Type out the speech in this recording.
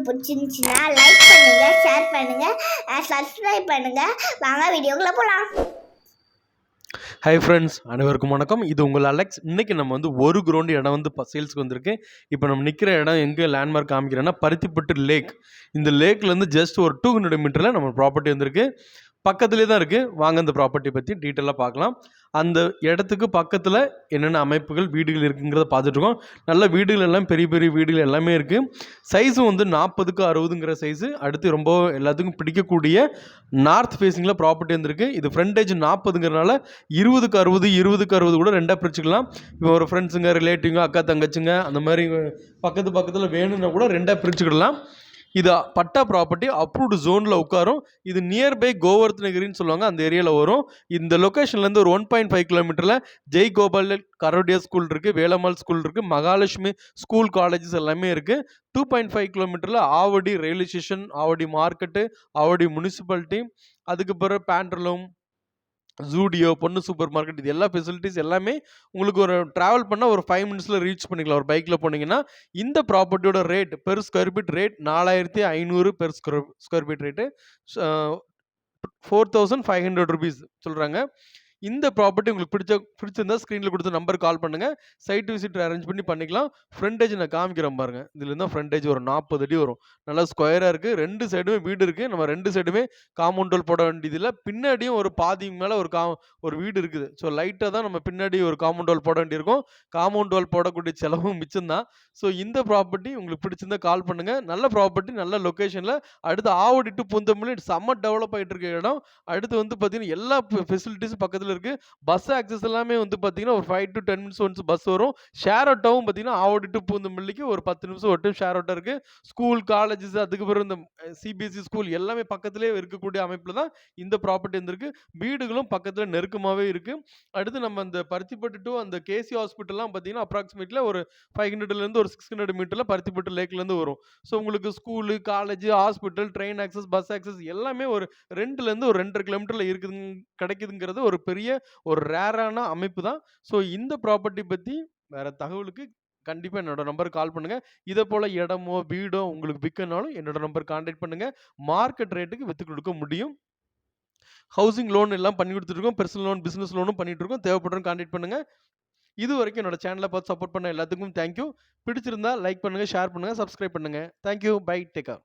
பிடிச்சிருந்துச்சுன்னா லைக் பண்ணுங்க, ஷேர் பண்ணுங்க, சப்ஸ்கிரைப் பண்ணுங்க. வாங்க வீடியோக்குள்ள போலாம். ஹாய் ஃப்ரெண்ட்ஸ், அனைவருக்கும் வணக்கம். இது உங்கள் அலெக்ஸ். இன்றைக்கி நம்ம வந்து ஒரு கிரவுண்டு இடம் வந்து சேல்ஸுக்கு வந்திருக்கு. இப்போ நம்ம நிற்கிற இடம் எங்கே லேண்ட்மார்க் காமிக்கிறேன்னா பருத்திப்பட்டு லேக். இந்த லேக்லேருந்து ஜஸ்ட் ஒரு 200 மீட்டரில் நம்ம ப்ராப்பர்ட்டி வந்திருக்கு. பக்கத்துலேயே தான் இருக்குது. வாங்க இந்த ப்ராப்பர்ட்டி பற்றி டீட்டெயிலாக பார்க்கலாம். அந்த இடத்துக்கு பக்கத்தில் என்னென்ன அமைப்புகள் வீடுகள் இருக்குங்கிறத பார்த்துட்ருக்கோம். நல்ல வீடுகள் எல்லாம் பெரிய பெரிய வீடுகள் எல்லாமே இருக்குது. சைஸும் வந்து 40க்கு 60ங்கிற சைஸு. அடுத்து ரொம்ப எல்லாத்துக்கும் பிடிக்கக்கூடிய நார்த் ஃபேஸிங்கில் ப்ராப்பர்ட்டி வந்திருக்கு. இது ஃப்ரண்டேஜ் 40ங்கிறனால 20க்கு 60 20க்கு 60 கூட ரெண்டாக பிரிச்சுக்கலாம். இப்போ ஒரு ஃப்ரெண்ட்ஸுங்க, ரிலேட்டிவ்ங்க, அக்கா தங்கச்சிங்க அந்த மாதிரி பக்கத்தில் வேணும்னா கூட ரெண்டாக பிரிச்சுக்கிடலாம். இது பட்டா ப்ராப்பர்ட்டி அப்ரூவ்டு ஜோனில் உட்காரும். இது நியர்பை கோவர்த் நகரின்னு சொல்லுவாங்க, அந்த ஏரியாவில் வரும். இந்த லொக்கேஷன்லேருந்து ஒரு 1.5 கிலோமீட்டரில் ஜெய் கோபால் கரோடியா ஸ்கூல் இருக்குது, வேலம்மாள் ஸ்கூல் இருக்குது, மகாலட்சுமி ஸ்கூல் காலேஜஸ் எல்லாமே இருக்குது. 2.5 கிலோமீட்டரில் Avadi railway station, Avadi market, Avadi municipality, அதுக்கு பிறகு பேண்ட்ரலூம், ஜூடியோ, பொண்ணு சூப்பர் மார்க்கெட், இது எல்லா ஃபெசிலிட்டிஸ் எல்லாமே உங்களுக்கு ஒரு ட்ராவல் பண்ணால் ஒரு 5 மினிட்ஸில் ரீச் பண்ணிக்கலாம். ஒரு பைக்கில் போனீங்கன்னா இந்த ப்ராப்பர்ட்டியோட rate per square feet rate 4500 per square feet rate 4500 rupees சொல்கிறாங்க. இந்த ப்ராப்பர்ட்டி உங்களுக்கு பிடிச்சிருந்தா ஸ்க்ரீனில் கொடுத்த நம்பர் கால் பண்ணுங்கள். சைட் விசிட் அரேஞ்ச் பண்ணிக்கலாம். ஃப்ரண்டேஜ் நான் காமிக்கிறேன் பாருங்கள். இதில் இருந்தால் ஃப்ரண்டேஜ் ஒரு 40 அடி வரும். நல்லா ஸ்கொயராக இருக்குது. 2 சைடுமே வீடு இருக்குது. நம்ம 2 சைடுமே காம்பவுண்ட் வால் போட வேண்டியதில்லை. பின்னாடியும் ஒரு பாதி மேலே ஒரு வீடு இருக்குது. ஸோ லைட்டாக தான் நம்ம பின்னாடி ஒரு காம்பவுண்ட் வால் போட வேண்டியிருக்கும். காம்பவுண்ட் வால் போடக்கூடிய செலவும் மிச்சம் தான். ஸோ இந்த ப்ராப்பர்ட்டி உங்களுக்கு பிடிச்சிருந்தா கால் பண்ணுங்கள். நல்ல ப்ராப்பர்ட்டி, நல்ல லொக்கேஷனில். அடுத்து ஆவடி டு பூந்தமல்லி செம்ம டெவலப் ஆகிட்டு இருக்க இடம். அடுத்து வந்து பார்த்தீங்கன்னா எல்லா ஃபெசிலிட்டிஸும் பக்கத்தில் இருக்குது. பஸ் ஆக்சஸ் எல்லாமே வந்து பார்த்தீங்கன்னா ஒரு 5 to 10 மினிட்ஸ் ஒன்ஸ் பஸ் வரும். ஷேர் ஆட்டோவும் பார்த்தீங்கன்னா ஆவடி டு பூந்தமல்லிக்கு ஒரு 10 நிமிஷம் ஒரு டைம் ஷேர் ஆட்டோ இருக்குது. ஸ்கூல், காலேஜஸ், அதுக்கு பிறகு இந்த சிபிஎஸ்சி ஸ்கூல் எல்லாமே பக்கத்திலே இருக்கக்கூடிய அமைப்பில் தான் இந்த ப்ராப்பர்ட்டி இருந்திருக்கு. வீடுகளும் பக்கத்தில் நெருக்கமாகவே இருக்குது. அடுத்து நம்ம அந்த பருத்திப்பட்டு டு அந்த கேசி ஹாஸ்பிட்டல்லாம் பார்த்தீங்கன்னா அப்ராக்சிமேட்லி ஒரு 500லேருந்து ஒரு 600 மீட்டரில் பருத்திப்பட்டு லேக்லேருந்து வரும். ஸோ உங்களுக்கு school, college, hospital, train access, bus access எல்லாமே ஒரு 2லேருந்து ஒரு 2.5 கிலோமீட்டரில் கிடைக்குதுங்கிறது ஒரு பெரிய ஒரு ரேரான அமைப்பு தான். ஸோ இந்த ப்ராப்பர்ட்டி பற்றி வேற தகவலுக்கு கண்டிப்பாக என்னோட நம்பர் கால் பண்ணுங்க. இதை போல இடமோ வீடோ உங்களுக்கு விற்கனாலும் என்னோட நம்பர் கான்டாக்ட் பண்ணுங்க. மார்க்கெட் ரேட்டுக்கு வித்து கொடுக்க முடியும். ஹவுசிங் லோன் எல்லாம் பண்ணி கொடுத்துருக்கோம். பர்சனல் லோன், பிசினஸ் லோனும் பண்ணிட்டு இருக்கோம். தேவைப்படுறவங்க கான்டாக்ட் பண்ணுங்க. இது வரைக்கும் என்னோட சேனலை பார்த்து சப்போர்ட் பண்ண எல்லாத்துக்கும் தேங்க்யூ. பிடிச்சிருந்தா லைக் பண்ணுங்க, ஷேர் பண்ணுங்க, சப்ஸ்கிரைப் பண்ணுங்க. தேங்க்யூ. பை. Take care.